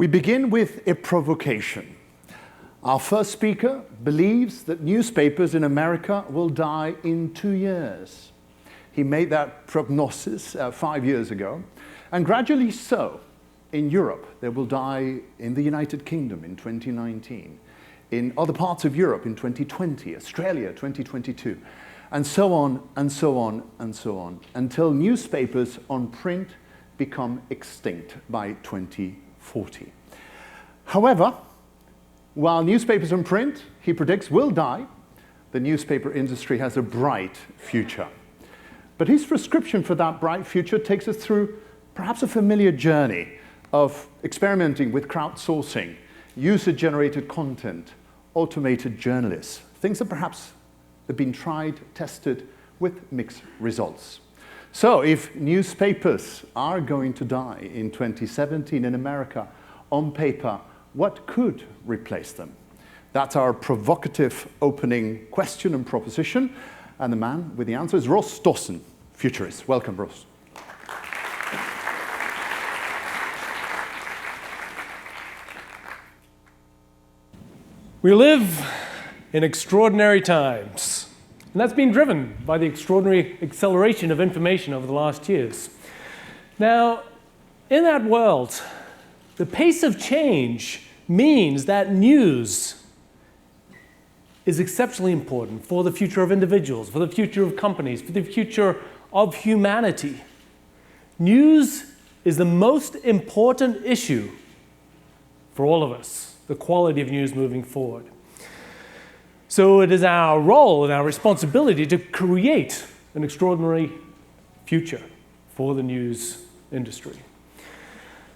We begin with a provocation. Our first speaker believes that newspapers in America will die in 2 years. He made that prognosis 5 years ago, and gradually so. In Europe, they will die in the United Kingdom in 2019, in other parts of Europe in 2020, Australia 2022, and so on, and so on, and so on, until newspapers on print become extinct by 2040. However, while newspapers on print, he predicts, will die, the newspaper industry has a bright future. But his prescription for that bright future takes us through perhaps a familiar journey of experimenting with crowdsourcing, user-generated content, automated journalists, things that perhaps have been tried, tested with mixed results. So if newspapers are going to die in 2017 in America on paper, what could replace them? That's our provocative opening question and proposition. And the man with the answer is Ross Dawson, futurist. Welcome, Ross. We live in extraordinary times, and that's been driven by the extraordinary acceleration of information over the last years. Now, in that world, the pace of change means that news is exceptionally important for the future of individuals, for the future of companies, for the future of humanity. News is the most important issue for all of us. The quality of news moving forward. So it is our role and our responsibility to create an extraordinary future for the news industry.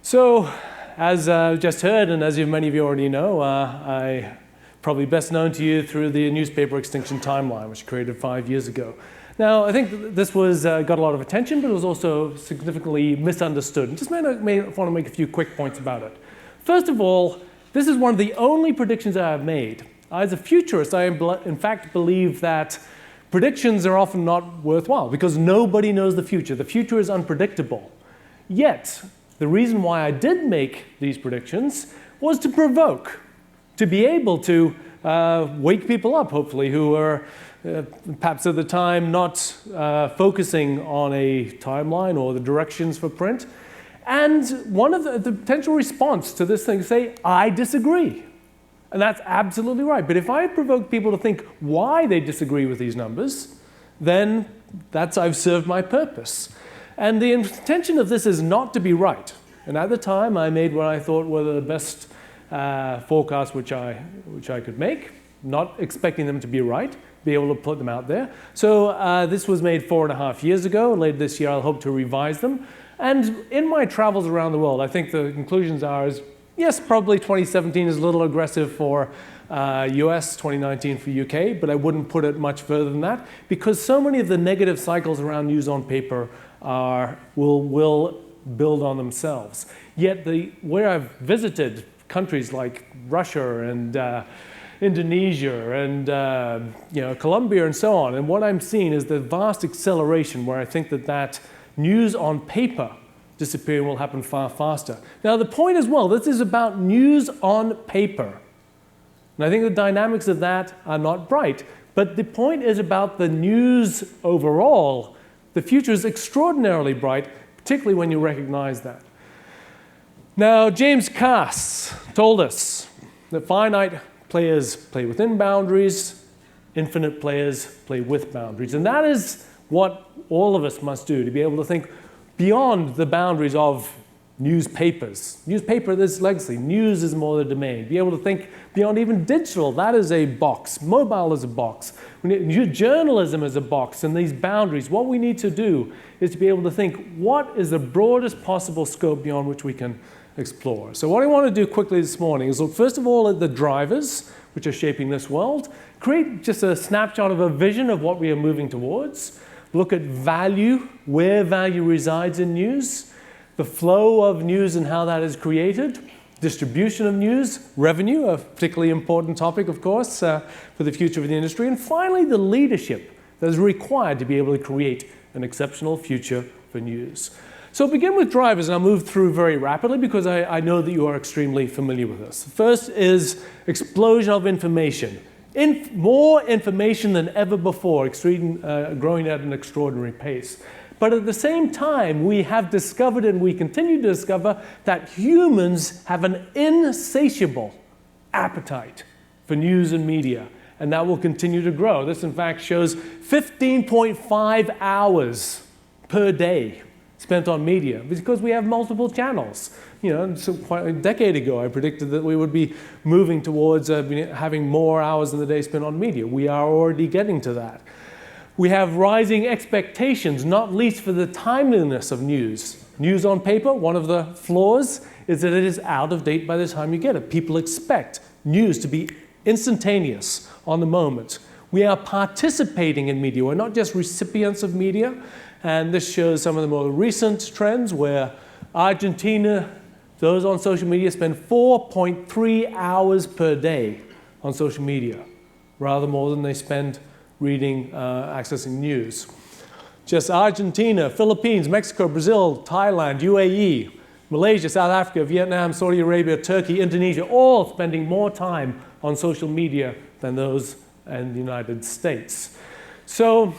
So, as just heard, and as many of you already know, I probably best known to you through the newspaper Extinction Timeline, which I created 5 years ago. Now, I think this was got a lot of attention, but it was also significantly misunderstood. And just may want to make a few quick points about it. First of all, this is one of the only predictions I have made. As a futurist, I in fact believe that predictions are often not worthwhile because nobody knows the future. The future is unpredictable. Yet, the reason why I did make these predictions was to provoke, to be able to wake people up, hopefully, who are perhaps at the time not focusing on a timeline or the directions for print. And one of the potential response to this thing is say, I disagree. And that's absolutely right. But if I provoke people to think why they disagree with these numbers, then I've served my purpose. And the intention of this is not to be right. And at the time, I made what I thought were the best forecasts which I could make, not expecting them to be right, be able to put them out there. So this was made 4.5 years ago. Later this year, I'll hope to revise them. And in my travels around the world, I think the conclusions are, yes, probably 2017 is a little aggressive for US, 2019 for UK, but I wouldn't put it much further than that because so many of the negative cycles around news on paper will build on themselves. Yet where I've visited countries like Russia and Indonesia and Colombia and so on, and what I'm seeing is the vast acceleration where I think that news on paper disappearing will happen far faster. Now the point as well, this is about news on paper. And I think the dynamics of that are not bright. But the point is about the news overall. The future is extraordinarily bright, particularly when you recognize that. Now James Cass told us that finite players play within boundaries, infinite players play with boundaries. And that is what all of us must do to be able to think beyond the boundaries of newspapers. Newspaper, there's legacy. News is more the domain. Be able to think beyond even digital. That is a box. Mobile is a box. Journalism is a box. And these boundaries, what we need to do is to be able to think what is the broadest possible scope beyond which we can explore. So what I want to do quickly this morning is look first of all at the drivers which are shaping this world, create just a snapshot of a vision of what we are moving towards, look at value, where value resides in news, the flow of news and how that is created, distribution of news, revenue, a particularly important topic, of course, for the future of the industry, and finally the leadership that is required to be able to create an exceptional future for news. So begin with drivers, and I'll move through very rapidly because I know that you are extremely familiar with this. First is explosion of information. More information than ever before, growing at an extraordinary pace. But at the same time, we have discovered, and we continue to discover, that humans have an insatiable appetite for news and media, and that will continue to grow. This, in fact, shows 15.5 hours per day spent on media, because we have multiple channels. You know, so quite a decade ago, I predicted that we would be moving towards having more hours in the day spent on media. We are already getting to that. We have rising expectations, not least for the timeliness of news. News on paper, one of the flaws is that it is out of date by the time you get it. People expect news to be instantaneous, on the moment. We are participating in media. We're not just recipients of media. And this shows some of the more recent trends where Argentina, those on social media, spend 4.3 hours per day on social media, rather more than they spend reading, accessing news. Just Argentina, Philippines, Mexico, Brazil, Thailand, UAE, Malaysia, South Africa, Vietnam, Saudi Arabia, Turkey, Indonesia, all spending more time on social media than those in the United States. So,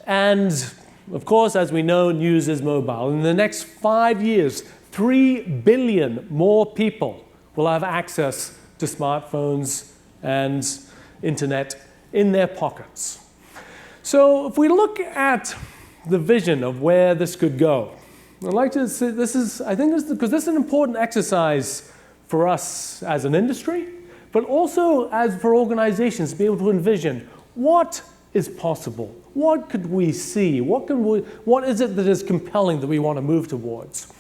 and of course, as we know, news is mobile. In the next 5 years, 3 billion more people will have access to smartphones and internet in their pockets. So if we look at the vision of where this could go, I'd like to say because this is an important exercise for us as an industry, but also as for organizations to be able to envision what is possible. What could we see? What is it that is compelling that we want to move towards?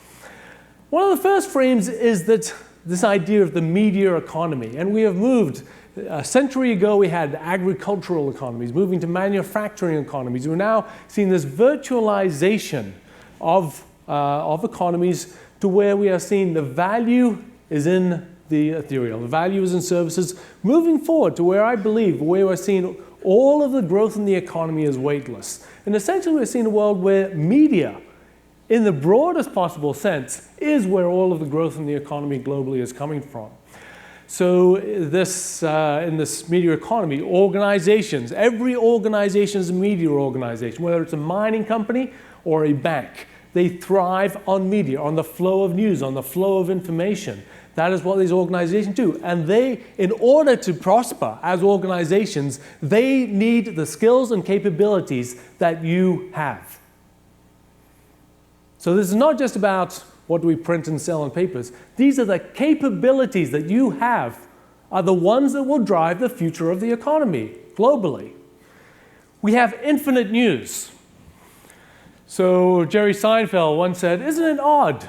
One of the first frames is that this idea of the media economy, and we have moved. A century ago, we had agricultural economies, moving to manufacturing economies. We're now seeing this virtualization of economies to where we are seeing the value is in the ethereal. The value is in services. Moving forward to where I believe, where we're seeing all of the growth in the economy is weightless. And essentially, we're seeing a world where media, in the broadest possible sense, is where all of the growth in the economy globally is coming from. So this, in this media economy, organizations, every organization is a media organization, whether it's a mining company or a bank. They thrive on media, on the flow of news, on the flow of information. That is what these organizations do. And they, in order to prosper as organizations, they need the skills and capabilities that you have. So this is not just about what do we print and sell on papers. These are the capabilities that you have are the ones that will drive the future of the economy globally. We have infinite news. So Jerry Seinfeld once said, "Isn't it odd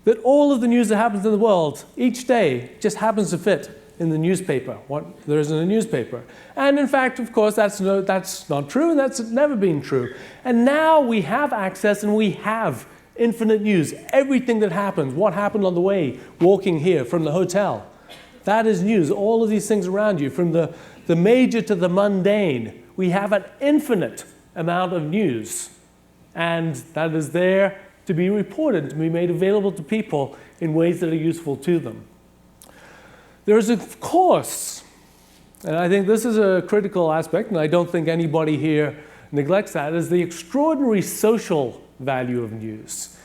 that all of the news that happens in the world each day just happens to fit in the newspaper, what there is in a newspaper?" And in fact, of course, that's not true, and that's never been true. And now we have access and we have infinite news. Everything that happens, what happened on the way, walking here from the hotel, that is news. All of these things around you, from the major to the mundane, we have an infinite amount of news. And that is there to be reported, to be made available to people in ways that are useful to them. There is, of course, and I think this is a critical aspect, and I don't think anybody here neglects that, is the extraordinary social value of news.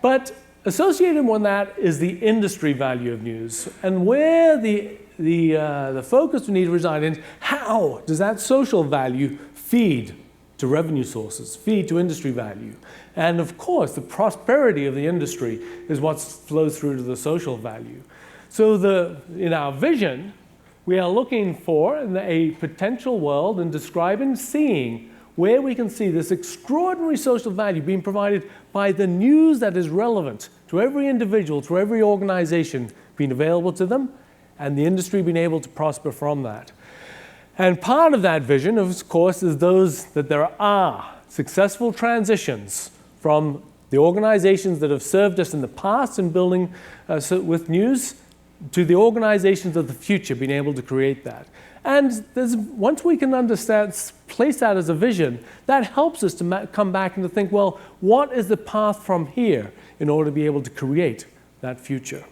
But associated with that is the industry value of news. And where the focus we need to reside in, how does that social value feed to revenue sources, feed to industry value? And of course, the prosperity of the industry is what flows through to the social value. So in our vision, we are looking for a potential world and describing, seeing where we can see this extraordinary social value being provided by the news that is relevant to every individual, to every organization being available to them, and the industry being able to prosper from that. And part of that vision, of course, is that there are successful transitions from the organizations that have served us in the past in building with news to the organizations of the future being able to create that. And once we can understand, place that as a vision, that helps us to come back and to think, well, what is the path from here in order to be able to create that future?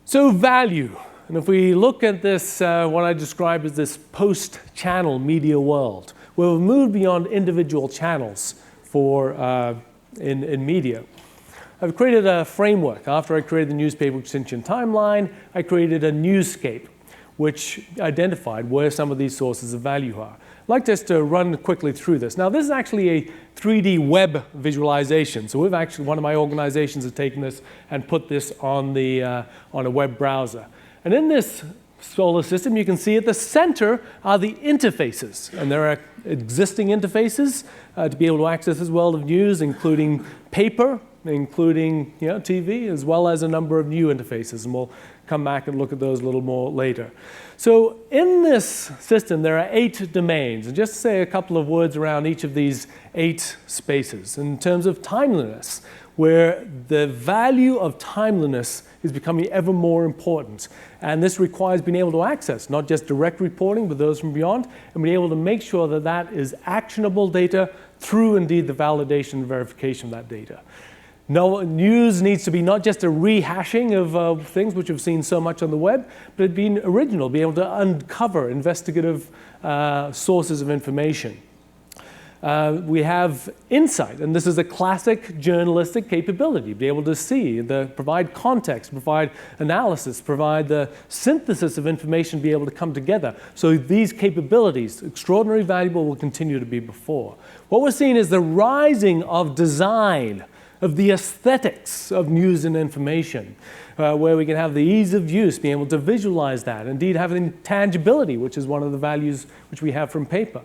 So value. And if we look at this, what I describe as this post-channel media world, where we've moved beyond individual channels in media. I've created a framework. After I created the newspaper Extinction Timeline, I created a newscape, which identified where some of these sources of value are. I'd like just to run quickly through this. Now, this is actually a 3D web visualization. So one of my organizations has taken this and put this on a web browser. And in this solar system, you can see at the center are the interfaces. And there are existing interfaces to be able to access this world of news, including paper, including TV, as well as a number of new interfaces. And we'll come back and look at those a little more later. So in this system, there are 8 domains. And just to say a couple of words around each of these 8 spaces. In terms of timeliness, where the value of timeliness is becoming ever more important. And this requires being able to access not just direct reporting, but those from beyond, and being able to make sure that that is actionable data through, indeed, the validation and verification of that data. No, news needs to be not just a rehashing of things which we've seen so much on the web, but being original, be able to uncover investigative sources of information. We have insight, and this is a classic journalistic capability, be able to see, provide context, provide analysis, provide the synthesis of information, be able to come together. So these capabilities, extraordinarily valuable, will continue to be before. What we're seeing is the rising of design, of the aesthetics of news and information, where we can have the ease of use, being able to visualize that, indeed having tangibility, which is one of the values which we have from paper.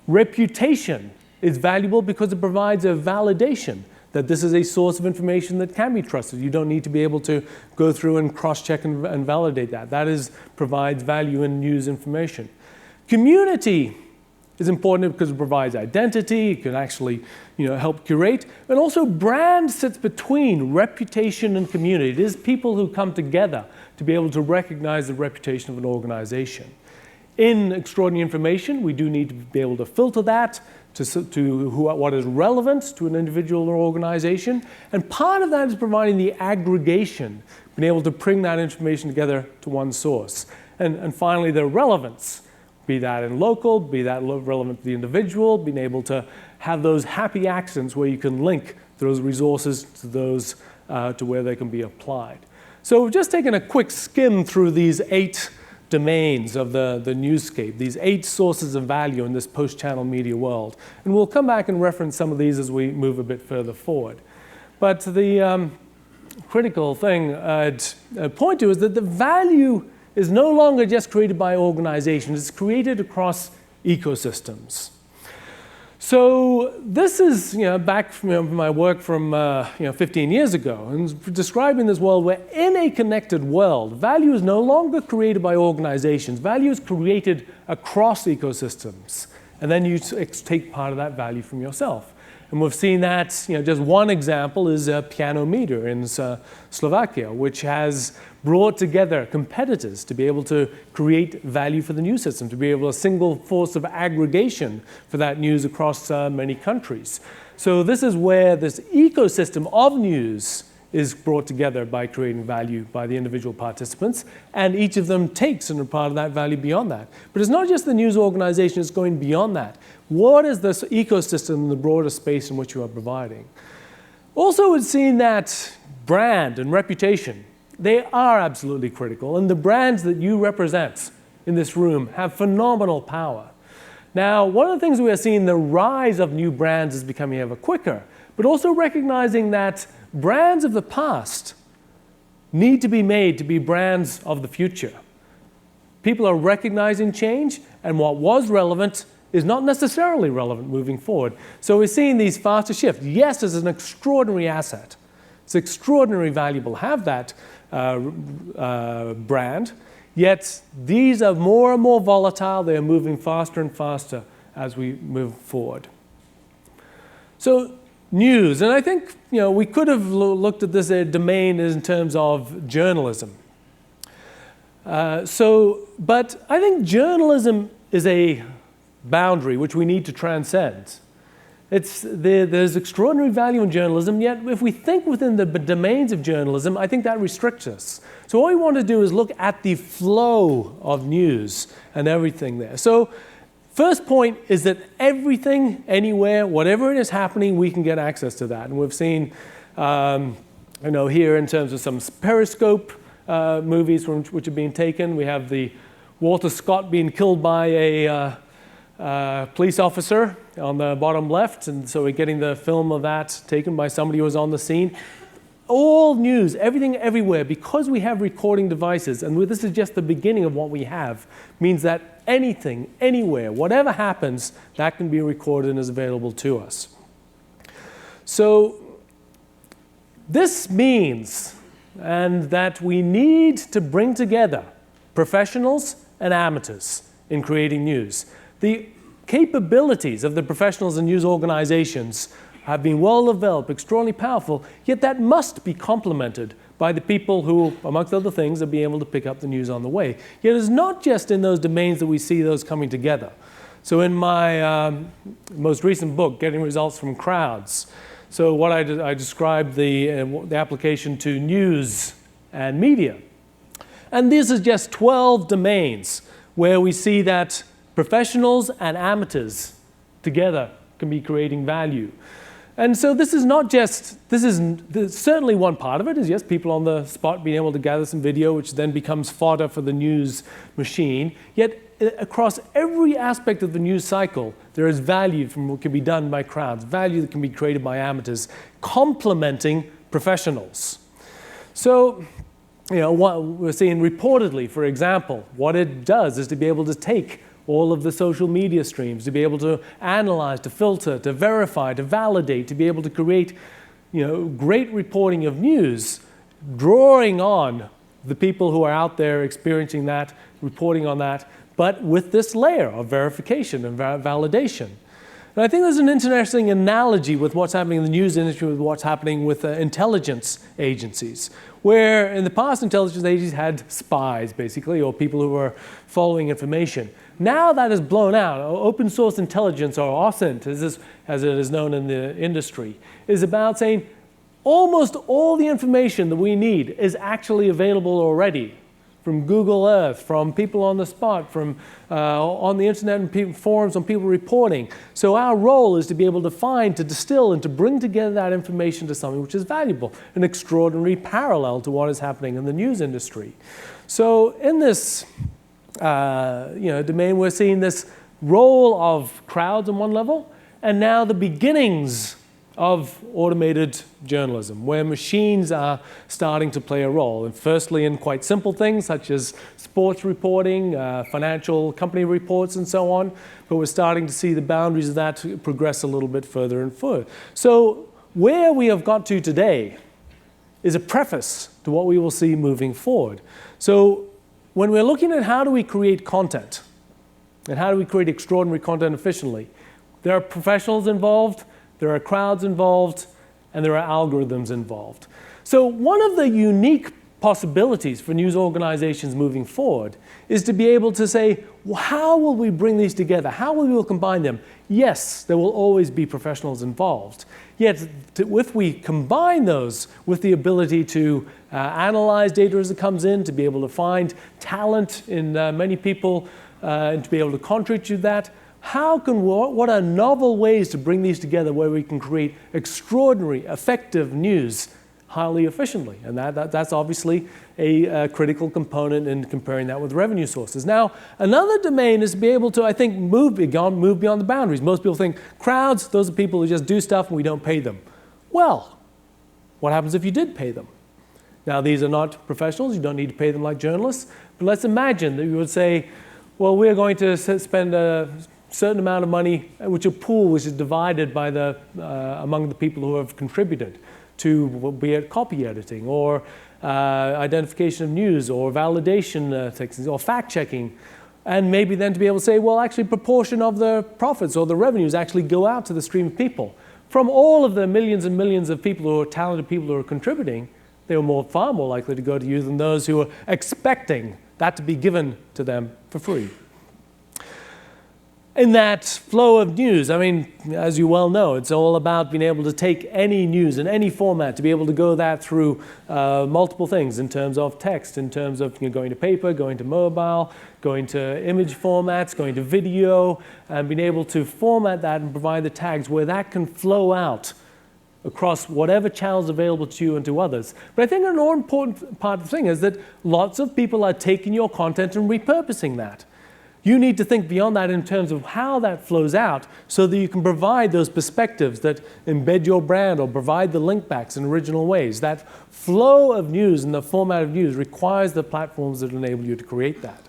Reputation is valuable because it provides a validation that this is a source of information that can be trusted. You don't need to be able to go through and cross-check and validate that. That provides value in news information. Community is important because it provides identity. It can actually help curate. And also brand sits between reputation and community. It is people who come together to be able to recognize the reputation of an organization. In extraordinary information, we do need to be able to filter that to what is relevant to an individual or organization. And part of that is providing the aggregation, being able to bring that information together to one source. And finally, the relevance, be that in local, be that relevant to the individual, being able to have those happy accidents where you can link those resources to those to where they can be applied. So we've just taken a quick skim through these 8 domains of the newscape, these 8 sources of value in this post-channel media world. And we'll come back and reference some of these as we move a bit further forward. But the critical thing I'd point to is that the value is no longer just created by organizations, it's created across ecosystems. So this is back from my work from 15 years ago, and describing this world where in a connected world, value is no longer created by organizations. Value is created across ecosystems, and then you take part of that value from yourself. And we've seen that, just one example is Piano Meter in Slovakia, which has brought together competitors to be able to create value for the news system, to be able to a single force of aggregation for that news across many countries. So this is where this ecosystem of news is brought together by creating value by the individual participants, and each of them takes and a part of that value beyond that. But it's not just the news organization, it's going beyond that. What is this ecosystem in the broader space in which you are providing? Also, it's seen that brand and reputation, they are absolutely critical, and the brands that you represent in this room have phenomenal power. Now, one of the things we are seeing, the rise of new brands is becoming ever quicker, but also recognizing that brands of the past need to be made to be brands of the future. People are recognizing change, and what was relevant is not necessarily relevant moving forward. So we're seeing these faster shifts. Yes, it's an extraordinary asset. It's extraordinarily valuable to have that brand, yet these are more and more volatile. They are moving faster and faster as we move forward. So news, and I think we could have looked at this domain in terms of journalism. But I think journalism is a boundary which we need to transcend. There's extraordinary value in journalism, yet if we think within the domains of journalism, I think that restricts us. So what we want to do is look at the flow of news and everything there. So first point is that everything, anywhere, whatever it is happening, we can get access to that. And we've seen, here in terms of some Periscope movies which are being taken. We have the Walter Scott being killed by a police officer on the bottom left, and so we're getting the film of that taken by somebody who was on the scene. All news, everything everywhere, because we have recording devices, and this is just the beginning of what we have, means that anything, anywhere, whatever happens, that can be recorded and is available to us. So this means that we need to bring together professionals and amateurs in creating news. The capabilities of the professionals and news organizations have been well developed, extraordinarily powerful, yet that must be complemented by the people who, amongst other things, are being able to pick up the news on the way. Yet it's not just in those domains that we see those coming together. So in my most recent book, Getting Results from Crowds, so what I described the application to news and media. And this is just 12 domains where we see that professionals and amateurs together can be creating value. And so this is certainly one part of it is, yes, people on the spot being able to gather some video, which then becomes fodder for the news machine. Yet across every aspect of the news cycle, there is value from what can be done by crowds, value that can be created by amateurs, complementing professionals. So, what we're seeing reportedly, for example, what it does is to be able to take all of the social media streams, to be able to analyze, to filter, to verify, to validate, to be able to create, great reporting of news, drawing on the people who are out there experiencing that, reporting on that, but with this layer of verification and validation. And I think there's an interesting analogy with what's happening in the news industry with what's happening with intelligence agencies, where in the past intelligence agencies had spies, basically, or people who were following information. Now that is blown out. Open source intelligence, or OSINT, as it is known in the industry, is about saying almost all the information that we need is actually available already from Google Earth, from people on the spot, from on the internet and forums on people reporting. So our role is to be able to find, to distill, and to bring together that information to something which is valuable, an extraordinary parallel to what is happening in the news industry. So in this domain, we're seeing this role of crowds on one level, and now the beginnings of automated journalism, where machines are starting to play a role. And firstly, in quite simple things such as sports reporting, financial company reports, and so on. But we're starting to see the boundaries of that progress a little bit further and further. So where we have got to today is a preface to what we will see moving forward. So when we're looking at how do we create content, and how do we create extraordinary content efficiently, there are professionals involved, there are crowds involved, and there are algorithms involved. So one of the unique possibilities for news organizations moving forward is to be able to say, well, how will we bring these together? How will we combine them? Yes, there will always be professionals involved. Yet, if we combine those with the ability to analyze data as it comes in, to be able to find talent in many people, and to be able to contribute to that, what are novel ways to bring these together where we can create extraordinary, effective news highly efficiently? And that's obviously a critical component in comparing that with revenue sources. Now, another domain is to be able to, I think, move beyond the boundaries. Most people think crowds, those are people who just do stuff and we don't pay them. Well, what happens if you did pay them? Now, these are not professionals. You don't need to pay them like journalists. But let's imagine that you would say, well, we're going to spend a certain amount of money, which a pool which is divided by among the people who have contributed to, be it copy editing or identification of news or validation techniques or fact checking, and maybe then to be able to say, well, actually, proportion of the profits or the revenues actually go out to the stream of people. From all of the millions and millions of people who are talented people who are contributing, they were far more likely to go to you than those who are expecting that to be given to them for free. In that flow of news, I mean, as you well know, it's all about being able to take any news in any format, to be able to go that through multiple things in terms of text, in terms of going to paper, going to mobile, going to image formats, going to video, and being able to format that and provide the tags where that can flow out across whatever channels available to you and to others. But I think an more important part of the thing is that lots of people are taking your content and repurposing that. You need to think beyond that in terms of how that flows out so that you can provide those perspectives that embed your brand or provide the link backs in original ways. That flow of news and the format of news requires the platforms that enable you to create that.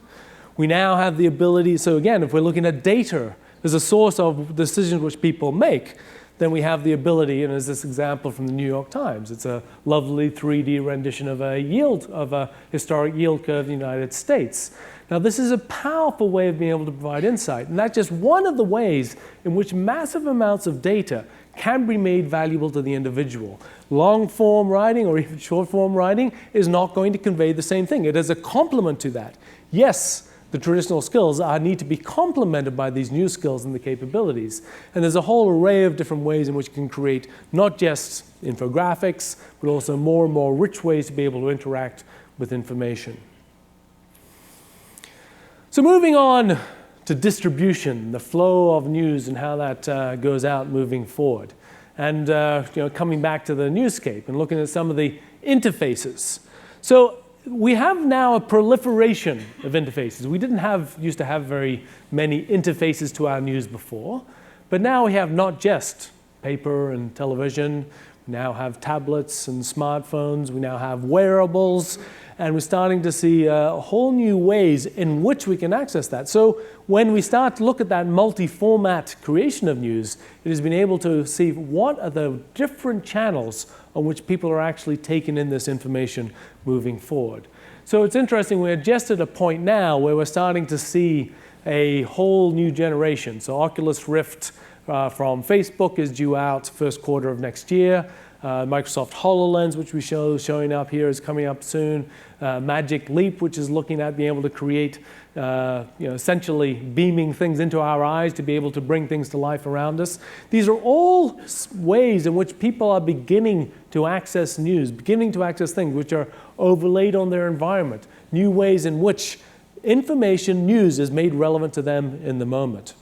We now have the ability, so again, if we're looking at data as a source of decisions which people make, then we have the ability, and as this example from the New York Times, it's a lovely 3D rendition of a historic yield curve in the United States. Now, this is a powerful way of being able to provide insight, and that's just one of the ways in which massive amounts of data can be made valuable to the individual. Long-form writing or even short-form writing is not going to convey the same thing. It is a complement to that. Yes, the traditional skills need to be complemented by these new skills and the capabilities. And there's a whole array of different ways in which you can create not just infographics, but also more and more rich ways to be able to interact with information. So moving on to distribution, the flow of news and how that goes out moving forward. And coming back to the newscape and looking at some of the interfaces. So we have now a proliferation of interfaces. We used to have very many interfaces to our news before, but now we have not just paper and television. We now have tablets and smartphones. We now have wearables. And we're starting to see whole new ways in which we can access that. So when we start to look at that multi-format creation of news, it has been able to see what are the different channels on which people are actually taking in this information moving forward. So it's interesting, we're just at a point now where we're starting to see a whole new generation. So Oculus Rift from Facebook is due out first quarter of next year. Microsoft HoloLens, which we showing up here, is coming up soon. Magic Leap, which is looking at being able to create, essentially beaming things into our eyes to be able to bring things to life around us. These are all ways in which people are beginning to access news, beginning to access things which are overlaid on their environment. New ways in which information, news, is made relevant to them in the moment.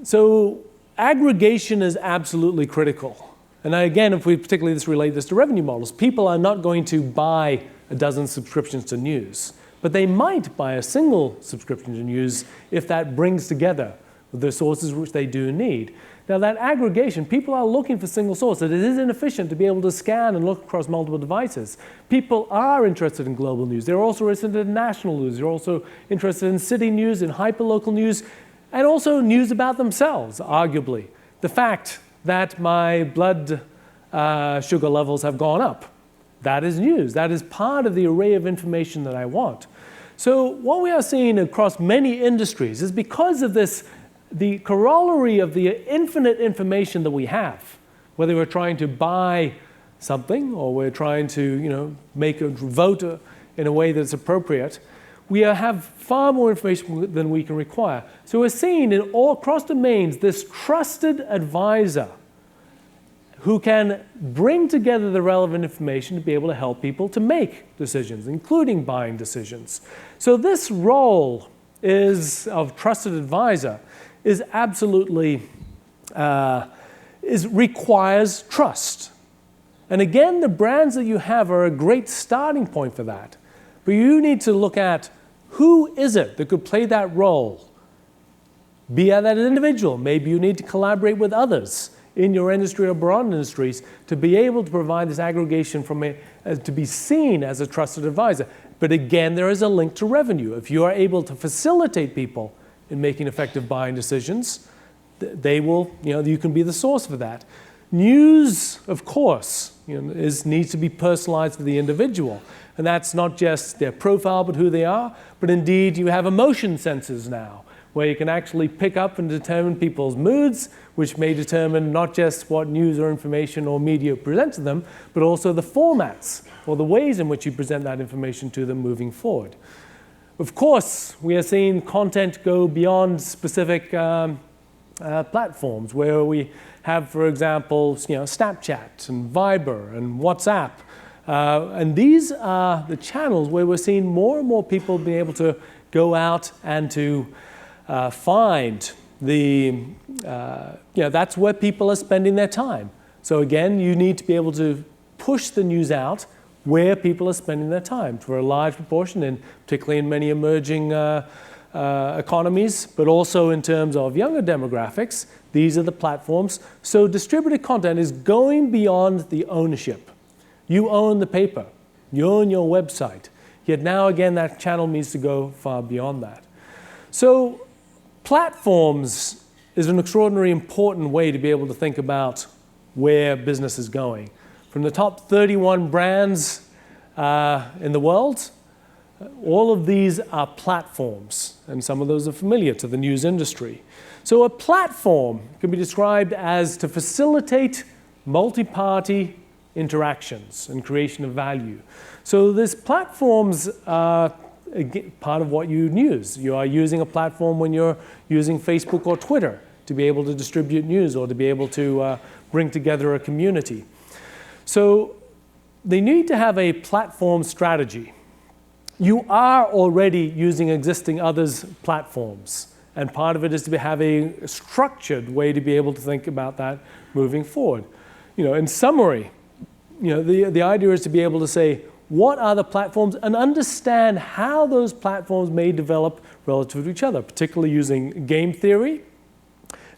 So aggregation is absolutely critical. And again, if we particularly relate this to revenue models, people are not going to buy a dozen subscriptions to news, but they might buy a single subscription to news if that brings together the sources which they do need. Now that aggregation, people are looking for single sources. It is inefficient to be able to scan and look across multiple devices. People are interested in global news. They're also interested in national news. They're also interested in city news, in hyperlocal news, and also news about themselves, arguably. The fact that my blood sugar levels have gone up, that is news. That is part of the array of information that I want. So what we are seeing across many industries is because of this, the corollary of the infinite information that we have, whether we're trying to buy something or we're trying to make a vote in a way that's appropriate, we have far more information than we can require. So we're seeing in all across domains this trusted advisor who can bring together the relevant information to be able to help people to make decisions, including buying decisions. So this role of trusted advisor is absolutely, requires trust. And again, the brands that you have are a great starting point for that. But you need to look at who is it that could play that role? Be that an individual. Maybe you need to collaborate with others in your industry or beyond industries to be able to provide this aggregation to be seen as a trusted advisor. But again, there is a link to revenue. If you are able to facilitate people in making effective buying decisions, you can be the source for that. News, of course, needs to be personalized to the individual. And that's not just their profile, but who they are. But indeed, you have emotion sensors now, where you can actually pick up and determine people's moods, which may determine not just what news or information or media present to them, but also the formats or the ways in which you present that information to them moving forward. Of course, we are seeing content go beyond specific platforms, where we have, for example, Snapchat and Viber and WhatsApp. And these are the channels where we're seeing more and more people being able to go out and to find that's where people are spending their time. So again, you need to be able to push the news out where people are spending their time for a large proportion, and particularly in many emerging economies, but also in terms of younger demographics. These are the platforms. So distributed content is going beyond the ownership. You own the paper. You own your website. Yet now, again, that channel needs to go far beyond that. So platforms is an extraordinarily important way to be able to think about where business is going. From the top 31 brands in the world, all of these are platforms, and some of those are familiar to the news industry. So a platform can be described as to facilitate multi-party interactions and creation of value. So these platforms are part of what you use. You are using a platform when you're using Facebook or Twitter to be able to distribute news or to be able to bring together a community. So they need to have a platform strategy. You are already using existing others' platforms, and part of it is to have a structured way to be able to think about that moving forward. In summary, the idea is to be able to say, what are the platforms, and understand how those platforms may develop relative to each other, particularly using game theory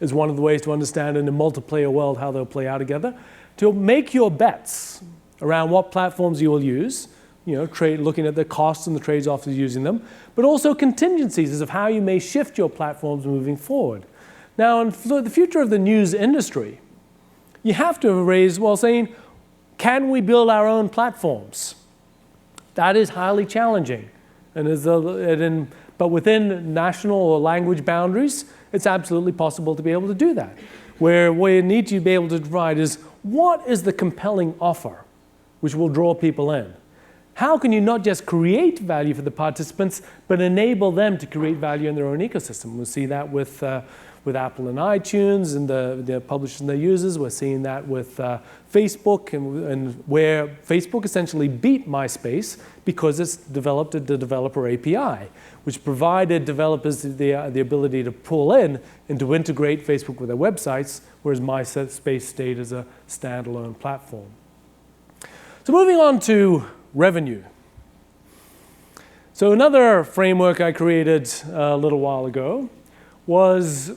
is one of the ways to understand in a multiplayer world how they'll play out together, to make your bets around what platforms you will use, looking at the costs and the trade-offs of using them, but also contingencies of how you may shift your platforms moving forward. Now, in the future of the news industry, you have to raise, saying, can we build our own platforms? That is highly challenging. But within national or language boundaries, it's absolutely possible to be able to do that. Where we need to be able to provide is, what is the compelling offer which will draw people in? How can you not just create value for the participants, but enable them to create value in their own ecosystem? We'll see that with Apple and iTunes and the publishers and their users. We're seeing that with Facebook, and where Facebook essentially beat MySpace because it's developed the developer API, which provided developers the ability to pull in and to integrate Facebook with their websites, whereas MySpace stayed as a standalone platform. So moving on to revenue. So another framework I created a little while ago was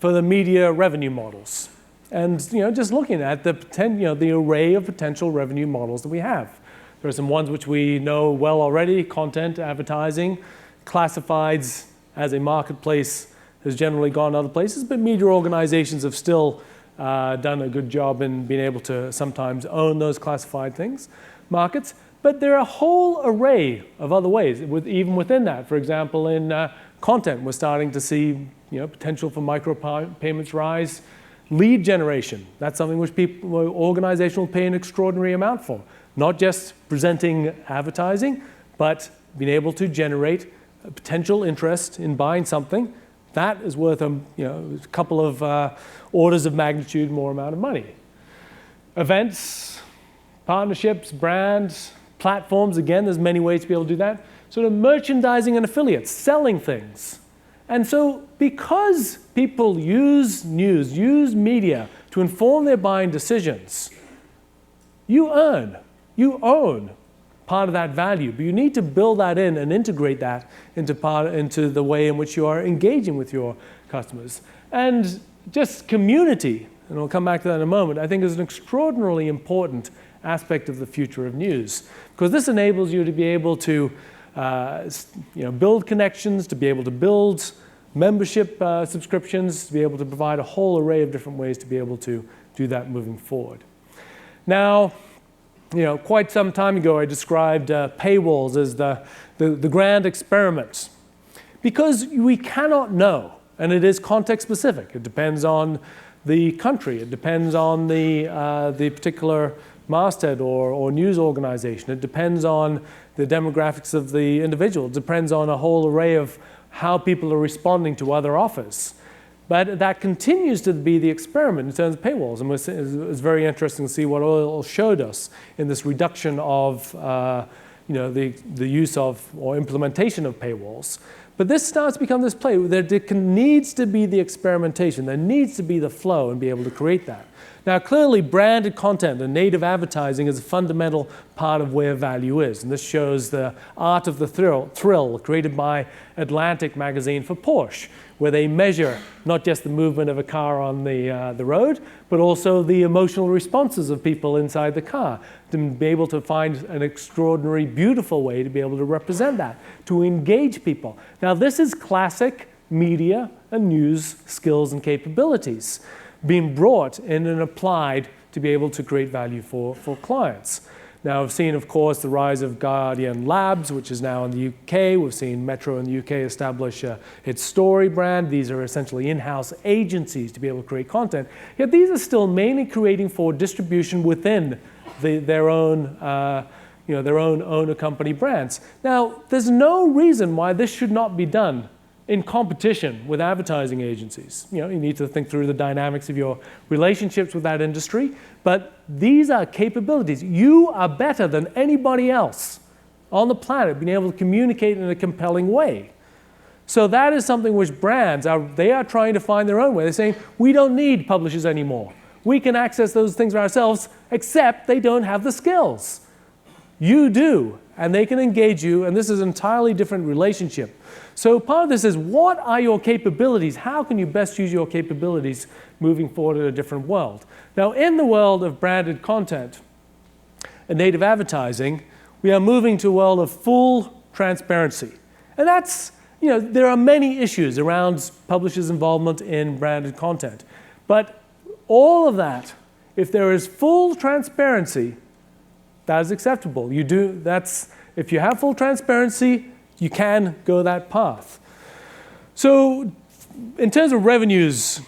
for the media revenue models. And just looking at the array of potential revenue models that we have. There are some ones which we know well already: content, advertising, classifieds as a marketplace has generally gone other places, but media organizations have still done a good job in being able to sometimes own those classified markets. But there are a whole array of other ways, even within that. For example, in content, we're starting to see potential for micropayments rise. Lead generation, that's something which organizations will pay an extraordinary amount for. Not just presenting advertising, but being able to generate a potential interest in buying something. That is worth a couple of orders of magnitude more amount of money. Events, partnerships, brands, platforms, again, there's many ways to be able to do that. Sort of merchandising and affiliates, selling things. And so because people use news, use media to inform their buying decisions, you own part of that value, but you need to build that in and integrate that into the way in which you are engaging with your customers. And just community, and I'll come back to that in a moment, I think is an extraordinarily important aspect of the future of news, because this enables you to be able to build connections, to be able to build membership subscriptions, to be able to provide a whole array of different ways to be able to do that moving forward. Now, quite some time ago, I described paywalls as the grand experiment, because we cannot know And it is context-specific. It depends on the country. It depends on the particular masthead or news organization. It depends on the demographics of the individual. It depends on a whole array of how people are responding to other offers. But that continues to be the experiment in terms of paywalls. And it's very interesting to see what oil showed us in this reduction of the use of or implementation of paywalls. But this starts to become this play. There needs to be the experimentation. There needs to be the flow and be able to create that. Now, clearly, branded content and native advertising is a fundamental part of where value is. And this shows the art of the thrill created by Atlantic magazine for Porsche, where they measure not just the movement of a car on the road, but also the emotional responses of people inside the car, to be able to find an extraordinary, beautiful way to be able to represent that, to engage people. Now, this is classic media and news skills and capabilities being brought in and applied to be able to create value for clients. Now, we've seen, of course, the rise of Guardian Labs, which is now in the UK. We've seen Metro in the UK establish its Story brand. These are essentially in-house agencies to be able to create content. Yet these are still mainly creating for distribution within their own owner company brands. Now, there's no reason why this should not be done in competition with advertising agencies. You need to think through the dynamics of your relationships with that industry, but these are capabilities. You are better than anybody else on the planet being able to communicate in a compelling way. So that is something which brands are trying to find their own way. They're saying, we don't need publishers anymore. We can access those things ourselves, except they don't have the skills. You do, and they can engage you, and this is an entirely different relationship. So part of this is, what are your capabilities? How can you best use your capabilities moving forward in a different world? Now, in the world of branded content and native advertising, we are moving to a world of full transparency. And that's, there are many issues around publishers' involvement in branded content. But all of that, if there is full transparency, that is acceptable. If you have full transparency, you can go that path. So in terms of revenues,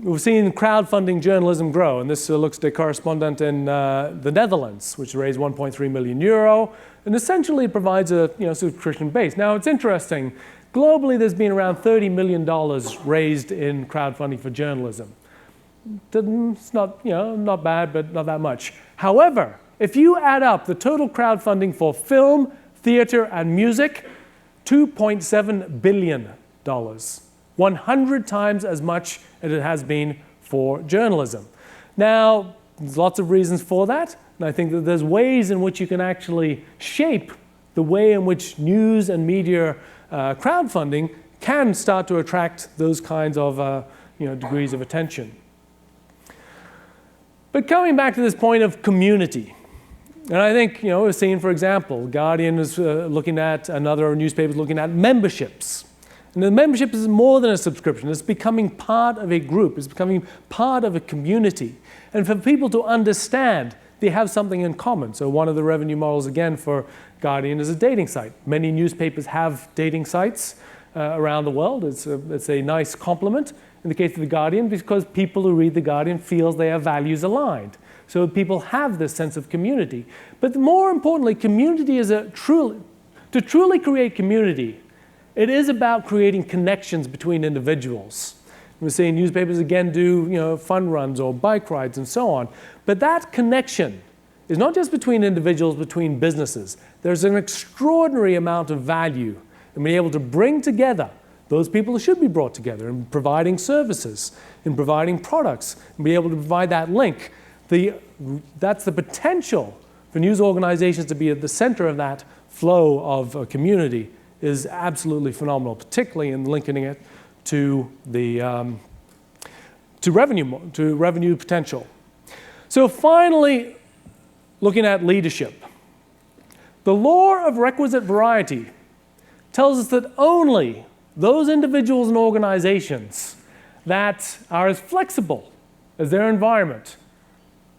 we've seen crowdfunding journalism grow, and this looks at a correspondent in the Netherlands, which raised 1.3 million euro, and essentially provides a subscription base. Now, it's interesting. Globally, there's been around $30 million raised in crowdfunding for journalism. It's not, not bad, but not that much. However, if you add up the total crowdfunding for film, theater, and music, $2.7 billion, 100 times as much as it has been for journalism. Now, there's lots of reasons for that, and I think that there's ways in which you can actually shape the way in which news and media crowdfunding can start to attract those kinds of degrees of attention. But coming back to this point of community, and I think, we're seeing, for example, Guardian is looking at, another newspaper is looking at memberships. And the membership is more than a subscription. It's becoming part of a group. It's becoming part of a community. And for people to understand, they have something in common. So one of the revenue models, again, for Guardian is a dating site. Many newspapers have dating sites around the world. It's a nice complement in the case of the Guardian, because people who read the Guardian feels they have values aligned. So people have this sense of community. But more importantly, community is to truly create community, it is about creating connections between individuals. We're seeing newspapers again do fun runs or bike rides and so on. But that connection is not just between individuals, between businesses. There's an extraordinary amount of value in being able to bring together those people who should be brought together in providing services, in providing products, and be able to provide that link. That's the potential for news organizations to be at the center of that flow of a community is absolutely phenomenal, particularly in linking it to revenue potential. So finally, looking at leadership. The law of requisite variety tells us that only those individuals and organizations that are as flexible as their environment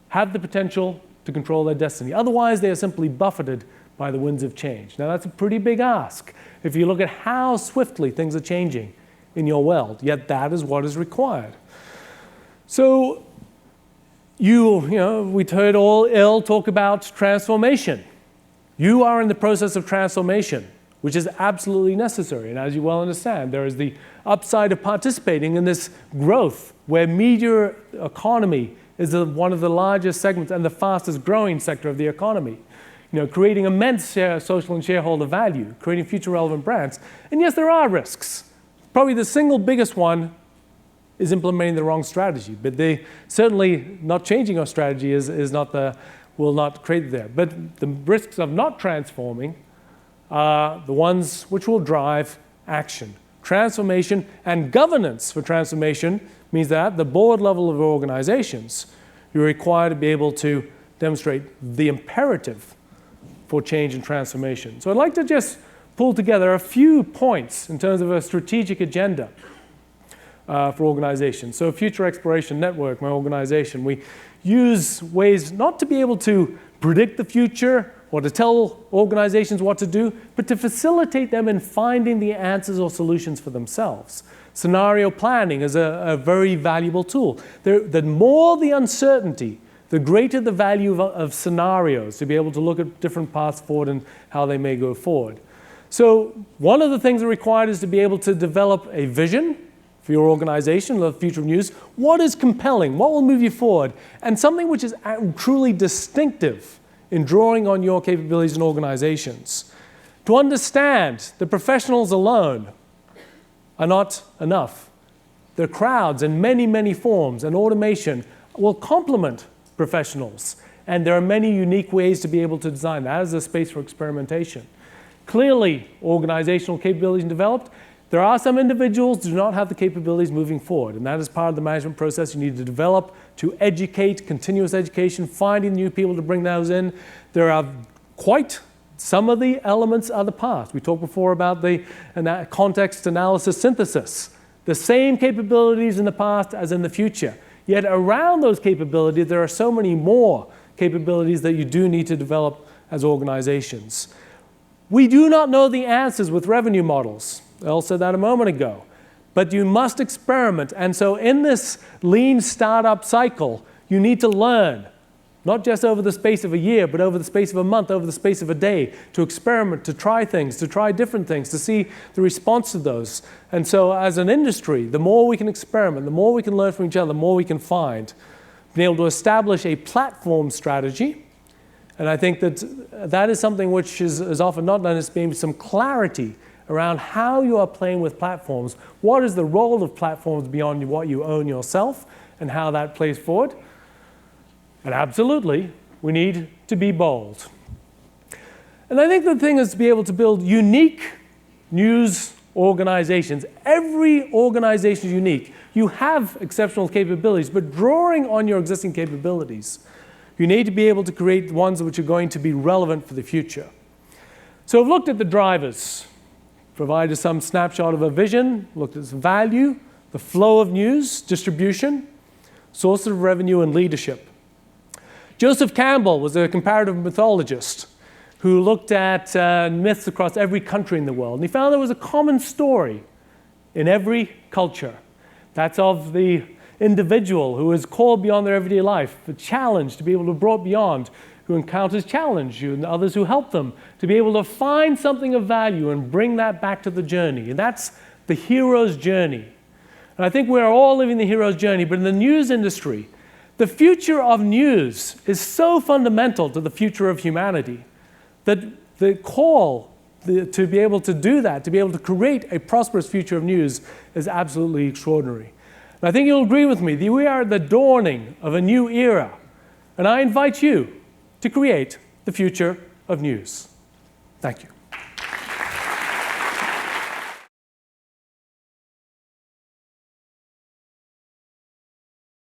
have the potential to control their destiny. Otherwise, they are simply buffeted by the winds of change. Now, that's a pretty big ask. If you look at how swiftly things are changing in your world, yet that is what is required. So we heard all talk about transformation. You are in the process of transformation, which is absolutely necessary. And as you well understand, there is the upside of participating in this growth where media economy is one of the largest segments and the fastest growing sector of the economy. Creating immense social and shareholder value, creating future relevant brands. And yes, there are risks. Probably the single biggest one is implementing the wrong strategy, but certainly not changing our strategy will not create there. But the risks of not transforming are the ones which will drive action. Transformation and governance for transformation means that at the board level of organizations, you're required to be able to demonstrate the imperative for change and transformation. So I'd like to just pull together a few points in terms of a strategic agenda for organizations. So Future Exploration Network, my organization, we use ways not to be able to predict the future or to tell organizations what to do, but to facilitate them in finding the answers or solutions for themselves. Scenario planning is a very valuable tool. The more the uncertainty, the greater the value of scenarios to be able to look at different paths forward and how they may go forward. So one of the things required is to be able to develop a vision for your organization, the future of news. What is compelling? What will move you forward? And something which is truly distinctive in drawing on your capabilities in organizations. To understand that professionals alone are not enough. The crowds in many, many forms and automation will complement professionals. And there are many unique ways to be able to design that as a space for experimentation. Clearly, organizational capabilities developed. There are some individuals who do not have the capabilities moving forward, and that is part of the management process you need to develop, to educate, continuous education, finding new people to bring those in. There are some of the elements of the past. We talked before about the context analysis synthesis. The same capabilities in the past as in the future. Yet around those capabilities, there are so many more capabilities that you do need to develop as organizations. We do not know the answers with revenue models. Earl said that a moment ago. But you must experiment. And so in this lean startup cycle, you need to learn, not just over the space of a year, but over the space of a month, over the space of a day, to experiment, to try things, to try different things, to see the response to those. And so as an industry, the more we can experiment, the more we can learn from each other, the more we can find. Being able to establish a platform strategy. And I think that is something which is often not done, is maybe some clarity around how you are playing with platforms. What is the role of platforms beyond what you own yourself and how that plays forward? And absolutely, we need to be bold. And I think the thing is to be able to build unique news organizations. Every organization is unique. You have exceptional capabilities, but drawing on your existing capabilities, you need to be able to create ones which are going to be relevant for the future. So I've looked at the drivers, provided some snapshot of a vision, looked at value, the flow of news, distribution, sources of revenue, and leadership. Joseph Campbell was a comparative mythologist who looked at myths across every country in the world. And he found there was a common story in every culture. That's of the individual who is called beyond their everyday life, the challenge to be able to be brought beyond, who encounters challenge, and others who help them, to be able to find something of value and bring that back to the journey. And that's the hero's journey. And I think we're all living the hero's journey, but in the news industry, the future of news is so fundamental to the future of humanity that the call to be able to do that, to be able to create a prosperous future of news, is absolutely extraordinary. And I think you'll agree with me that we are at the dawning of a new era. And I invite you to create the future of news. Thank you.